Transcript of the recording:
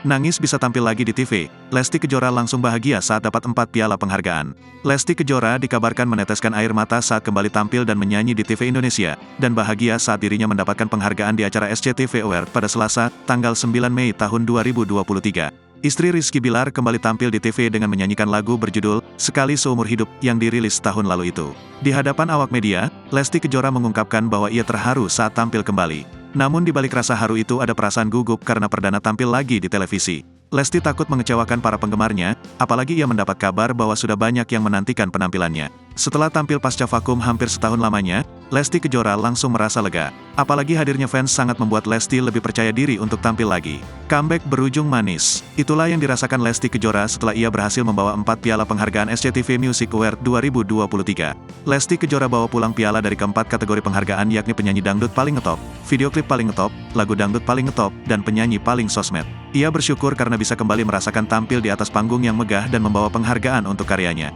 Nangis bisa tampil lagi di TV, Lesti Kejora langsung bahagia saat dapat 4 piala penghargaan. Lesti Kejora dikabarkan meneteskan air mata saat kembali tampil dan menyanyi di TV Indonesia, dan bahagia saat dirinya mendapatkan penghargaan di acara SCTV Award pada Selasa, tanggal 9 Mei tahun 2023. Istri Rizky Bilar kembali tampil di TV dengan menyanyikan lagu berjudul Sekali Seumur Hidup yang dirilis tahun lalu itu. Di hadapan awak media, Lesti Kejora mengungkapkan bahwa ia terharu saat tampil kembali. Namun di balik rasa haru itu ada perasaan gugup karena perdana tampil lagi di televisi. Lesti takut mengecewakan para penggemarnya, apalagi ia mendapat kabar bahwa sudah banyak yang menantikan penampilannya. Setelah tampil pasca vakum hampir setahun lamanya, Lesti Kejora langsung merasa lega. Apalagi hadirnya fans sangat membuat Lesti lebih percaya diri untuk tampil lagi. Comeback berujung manis. Itulah yang dirasakan Lesti Kejora setelah ia berhasil membawa 4 piala penghargaan SCTV Music Award 2023. Lesti Kejora bawa pulang piala dari keempat kategori penghargaan yakni penyanyi dangdut paling ngetop, video klip paling ngetop, lagu dangdut paling ngetop, dan penyanyi paling sosmed. Ia bersyukur karena bisa kembali merasakan tampil di atas panggung yang megah dan membawa penghargaan untuk karyanya.